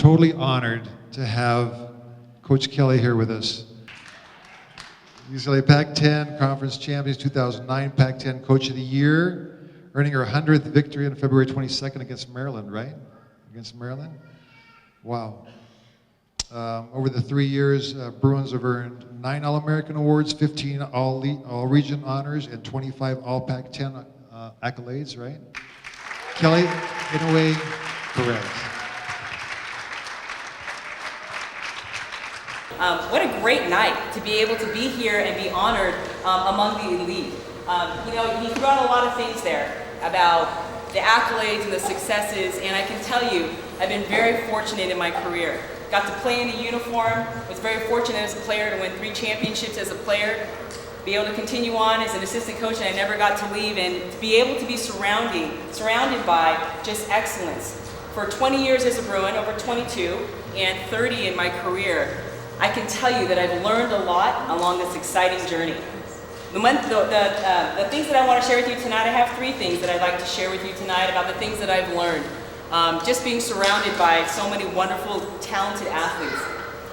totally honored to have Coach Kelly here with us. UCLA Pac-10 Conference Champions 2009, Pac-10 Coach of the Year, earning her 100th victory on February 22nd against Maryland, right? Against Maryland? Wow. Over the 3 years, Bruins have earned 9 All-American awards, 15 All-Region honors, and 25 All-Pac-10 accolades, right? Kelly Inouye Perez. What a great night to be able to be here and be honored among the elite. You know, he threw out a lot of things there about the accolades and the successes, and I can tell you, I've been very fortunate in my career. Got to play in a uniform, was very fortunate as a player to win 3 championships as a player, be able to continue on as an assistant coach, and I never got to leave, and to be able to be surrounded by just excellence. For 20 years as a Bruin, over 22, and 30 in my career, I can tell you that I've learned a lot along this exciting journey. The things that I want to share with you tonight, I have 3 things that I'd like to share with you tonight about the things that I've learned. Just being surrounded by so many wonderful, talented athletes.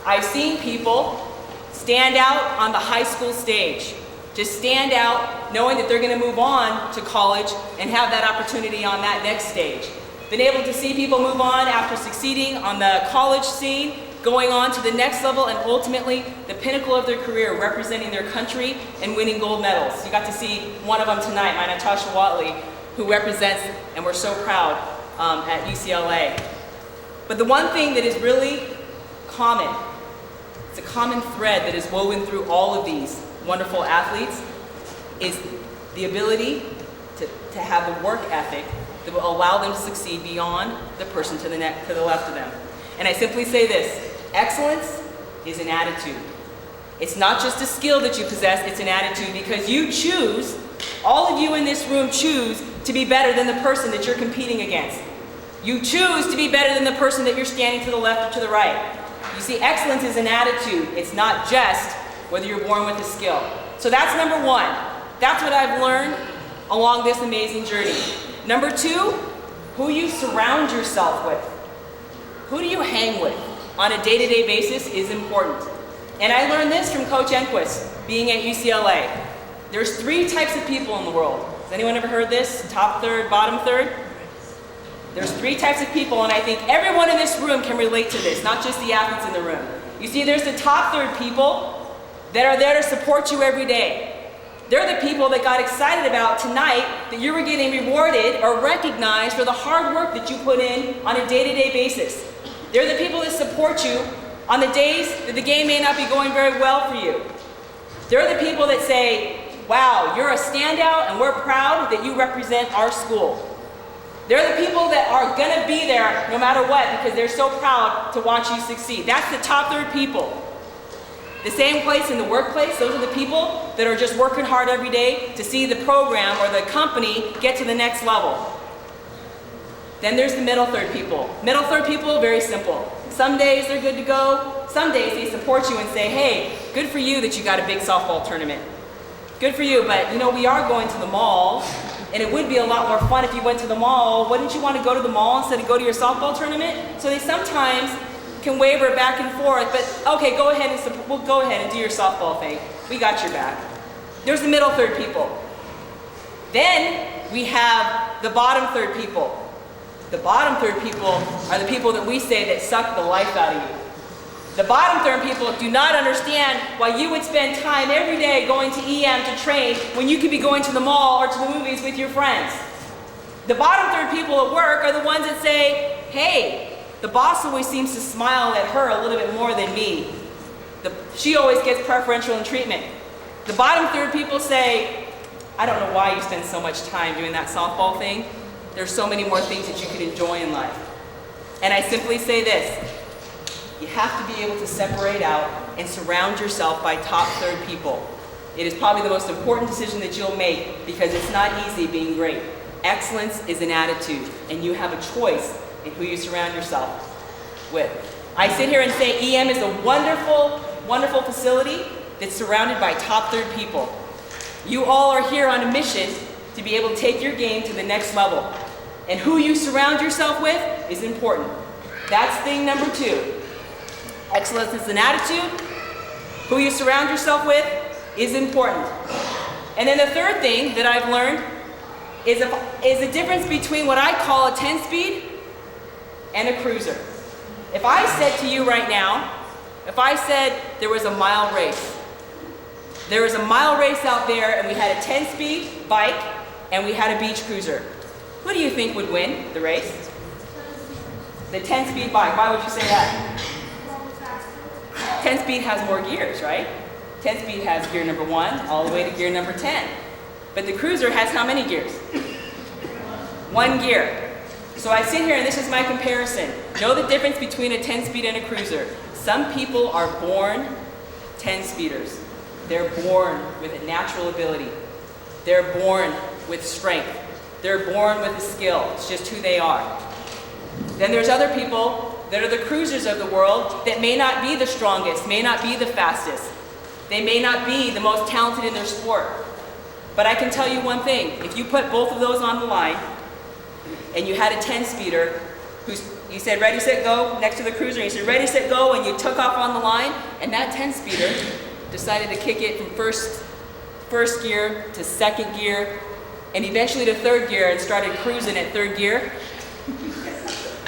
I've seen people stand out on the high school stage. Just stand out knowing that they're going to move on to college and have that opportunity on that next stage. Been able to see people move on after succeeding on the college scene, going on to the next level, and ultimately the pinnacle of their career, representing their country and winning gold medals. You got to see one of them tonight, my Natasha Watley, who represents, and we're so proud, at UCLA. But the one thing that is really common, it's a common thread that is woven through all of these wonderful athletes, is the ability to have the work ethic that will allow them to succeed beyond the person to the left of them. And I simply say this: excellence is an attitude. It's not just a skill that you possess, it's an attitude, because you choose, all of you in this room choose to be better than the person that you're competing against. You choose to be better than the person that you're standing to the left or to the right. You see, excellence is an attitude. It's not just whether you're born with a skill. So that's number 1. That's what I've learned along this amazing journey. Number 2, who you surround yourself with. Who do you hang with on a day-to-day basis is important. And I learned this from Coach Enquist, being at UCLA. There's 3 types of people in the world. Has anyone ever heard this? Top third, bottom third? There's 3 types of people, and I think everyone in this room can relate to this, not just the athletes in the room. You see, there's the top third people that are there to support you every day. They're the people that got excited about tonight that you were getting rewarded or recognized for the hard work that you put in on a day-to-day basis. They're the people that support you on the days that the game may not be going very well for you. They're the people that say, wow, you're a standout and we're proud that you represent our school. They're the people that are gonna be there no matter what because they're so proud to watch you succeed. That's the top third people. The same place in the workplace, those are the people that are just working hard every day to see the program or the company get to the next level. Then there's the middle third people. Middle third people, very simple. Some days they're good to go. Some days they support you and say, hey, good for you that you got a big softball tournament. Good for you, but you know, we are going to the mall, and it would be a lot more fun if you went to the mall. Wouldn't you want to go to the mall instead of go to your softball tournament? So they sometimes can waver back and forth, but okay, go ahead and do your softball thing. We got your back. There's the middle third people. Then we have the bottom third people. The bottom third people are the people that we say that suck the life out of you. The bottom third people do not understand why you would spend time every day going to EM to train when you could be going to the mall or to the movies with your friends. The bottom third people at work are the ones that say, hey, the boss always seems to smile at her a little bit more than me. She always gets preferential treatment. The bottom third people say, I don't know why you spend so much time doing that softball thing. There's so many more things that you could enjoy in life. And I simply say this, you have to be able to separate out and surround yourself by top third people. It is probably the most important decision that you'll make because it's not easy being great. Excellence is an attitude, and you have a choice in who you surround yourself with. I sit here and say EM is a wonderful, wonderful facility that's surrounded by top third people. You all are here on a mission to be able to take your game to the next level. And who you surround yourself with is important. That's thing number 2. Excellence is an attitude. Who you surround yourself with is important. And then the third thing that I've learned is a difference between what I call a 10-speed and a cruiser. If I said to you right now, if I said there was a mile race, there was a mile race out there and we had a 10-speed bike and we had a beach cruiser, who do you think would win the race? The 10-speed bike. Why would you say that? 10-speed has more gears, right? 10-speed has gear number 1 all the way to gear number 10. But the cruiser has how many gears? 1 gear. So I sit here and this is my comparison. Know the difference between a 10-speed and a cruiser. Some people are born 10-speeders. They're born with a natural ability. They're born with strength. They're born with a skill. It's just who they are. Then there's other people that are the cruisers of the world that may not be the strongest, may not be the fastest. They may not be the most talented in their sport. But I can tell you one thing. If you put both of those on the line and you had a 10-speeder you said ready, set, go next to the cruiser, and you said ready, set, go, and you took off on the line, and that 10-speeder decided to kick it from first gear to second gear and eventually to third gear and started cruising at third gear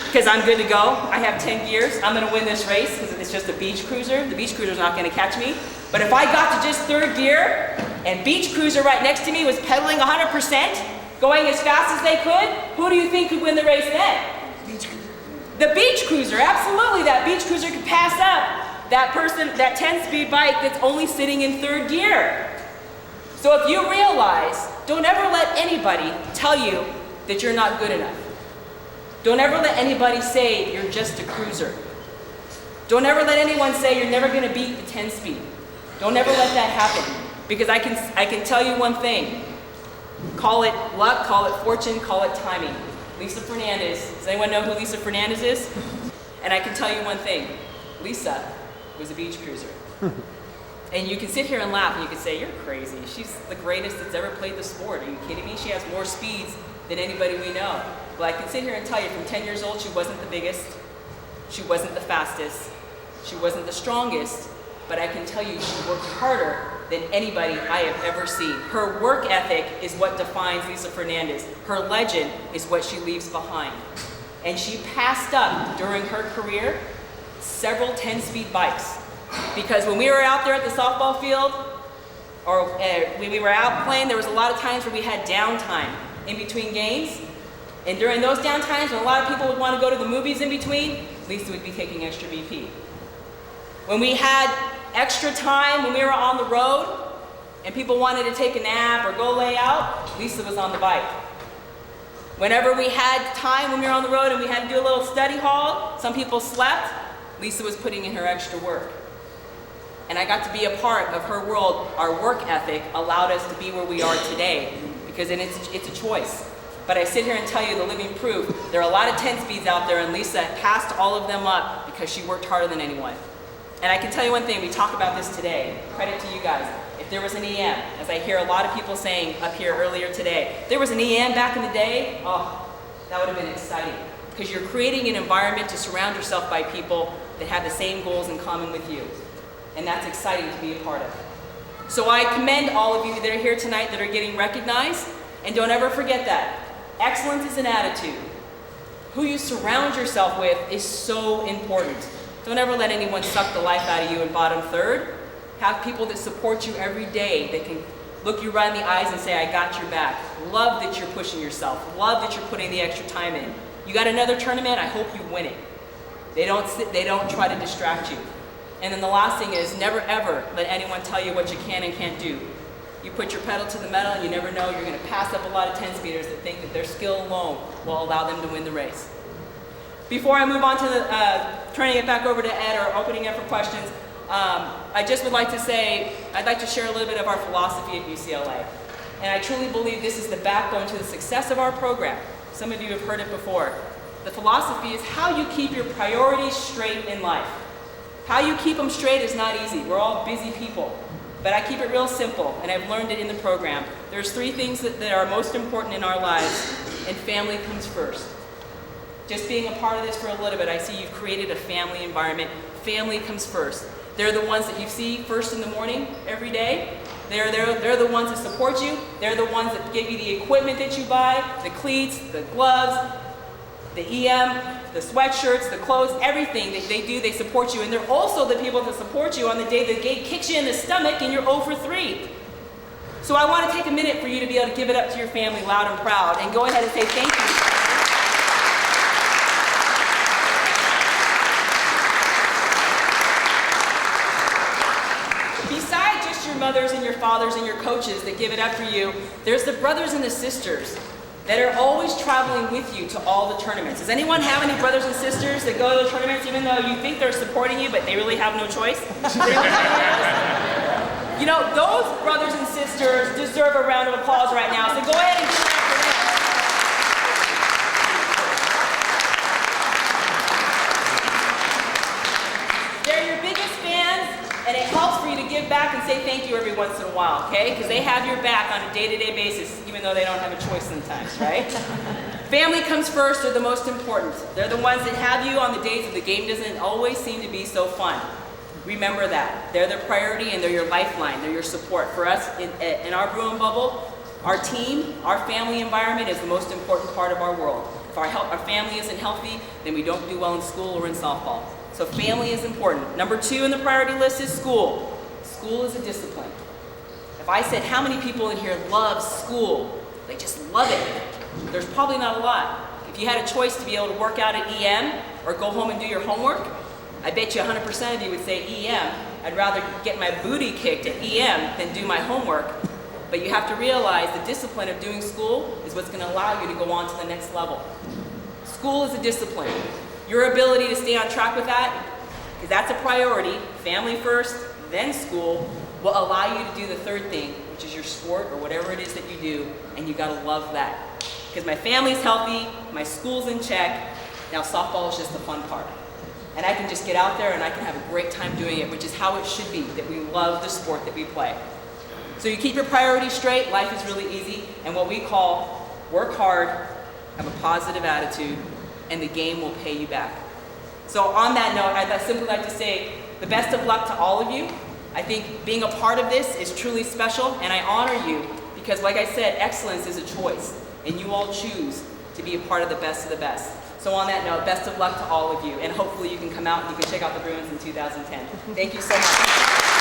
because I'm good to go. I have 10 gears. I'm going to win this race because it's just a beach cruiser. The beach cruiser's not going to catch me. But if I got to just third gear and beach cruiser right next to me was pedaling 100%, going as fast as they could, who do you think could win the race then? The beach cruiser. Absolutely, that beach cruiser could pass up that person, that 10-speed bike that's only sitting in third gear. So if you realize, don't ever let anybody tell you that you're not good enough. Don't ever let anybody say you're just a cruiser. Don't ever let anyone say you're never going to beat the 10-speed. Don't ever let that happen. Because I can tell you one thing. Call it luck, call it fortune, call it timing. Lisa Fernandez. Does anyone know who Lisa Fernandez is? And I can tell you one thing. Lisa was a beach cruiser. And you can sit here and laugh and you can say, you're crazy. She's the greatest that's ever played the sport. Are you kidding me? She has more speeds than anybody we know. Well, I can sit here and tell you from 10 years old, she wasn't the biggest. She wasn't the fastest. She wasn't the strongest. But I can tell you she worked harder than anybody I have ever seen. Her work ethic is what defines Lisa Fernandez. Her legend is what she leaves behind. And she passed up, during her career, several 10-speed bikes. Because when we were out there at the softball field, or when we were out playing, there was a lot of times where we had downtime in between games. And during those downtimes, when a lot of people would want to go to the movies in between, Lisa would be taking extra BP. When we had extra time, when we were on the road, and people wanted to take a nap or go lay out, Lisa was on the bike. Whenever we had time when we were on the road and we had to do a little study hall, some people slept, Lisa was putting in her extra work. And I got to be a part of her world. Our work ethic allowed us to be where we are today, because it's a choice. But I sit here and tell you the living proof. There are a lot of 10-speeds out there, and Lisa passed all of them up because she worked harder than anyone. And I can tell you one thing, we talk about this today. Credit to you guys. If there was an EM, as I hear a lot of people saying up here earlier today, if there was an EM back in the day, oh, that would have been exciting. Because you're creating an environment to surround yourself by people that have the same goals in common with you. And that's exciting to be a part of. So I commend all of you that are here tonight that are getting recognized. And don't ever forget that. Excellence is an attitude. Who you surround yourself with is so important. Don't ever let anyone suck the life out of you in bottom third. Have people that support you every day, that can look you right in the eyes and say, I got your back. Love that you're pushing yourself. Love that you're putting the extra time in. You got another tournament, I hope you win it. They don't try to distract you. And then the last thing is, never ever let anyone tell you what you can and can't do. You put your pedal to the metal and you never know, you're going to pass up a lot of 10-speeders that think that their skill alone will allow them to win the race. Before I move on to turning it back over to Ed or opening it for questions, I just would like to say, I'd like to share a little bit of our philosophy at UCLA. And I truly believe this is the backbone to the success of our program. Some of you have heard it before. The philosophy is how you keep your priorities straight in life. How you keep them straight is not easy. We're all busy people. But I keep it real simple, and I've learned it in the program. There's 3 things that are most important in our lives, and family comes first. just being a part of this for a little bit, I see you've created a family environment. Family comes first. They're the ones that you see first in the morning every day. They're the ones that support you. They're the ones that give you the equipment that you buy, the cleats, the gloves, the EM, the sweatshirts, the clothes, everything that they do, they support you. And they're also the people that support you on the day the gate kicks you in the stomach and you're 0 for 3. So I want to take a minute for you to be able to give it up to your family loud and proud and go ahead and say thank you. Mothers and your fathers and your coaches that give it up for you, there's the brothers and the sisters that are always traveling with you to all the tournaments. Does anyone have any brothers and sisters that go to the tournaments even though you think they're supporting you, but they really have no choice? You know, those brothers and sisters deserve a round of applause right now, so go ahead and give it up for them. They're your biggest fans, and it helps for you to give back and say thank you every once in a while, okay? Because they have your back on a day-to-day basis, even though they don't have a choice sometimes, right? Family comes first, they're the most important. They're the ones that have you on the days that the game doesn't always seem to be so fun. Remember that. They're the priority and they're your lifeline, they're your support. For us, in our Bruin bubble, our team, our family environment is the most important part of our world. If our family isn't healthy, then we don't do well in school or in softball. So family is important. Number 2 in the priority list is school. School is a discipline. If I said how many people in here love school, they just love it, there's probably not a lot. If you had a choice to be able to work out at EM or go home and do your homework, I bet you 100% of you would say EM. I'd rather get my booty kicked at EM than do my homework. But you have to realize the discipline of doing school is what's going to allow you to go on to the next level. School is a discipline. Your ability to stay on track with that, because that's a priority, family first, then school, will allow you to do the third thing, which is your sport or whatever it is that you do, and you gotta love that. Because my family's healthy, my school's in check, now softball is just the fun part. And I can just get out there and I can have a great time doing it, which is how it should be, that we love the sport that we play. So you keep your priorities straight, life is really easy, and what we call work hard, have a positive attitude, and the game will pay you back. So on that note, I'd simply like to say the best of luck to all of you. I think being a part of this is truly special, and I honor you because, like I said, excellence is a choice, and you all choose to be a part of the best of the best. So on that note, best of luck to all of you, and hopefully you can come out and you can check out the Bruins in 2010. Thank you so much.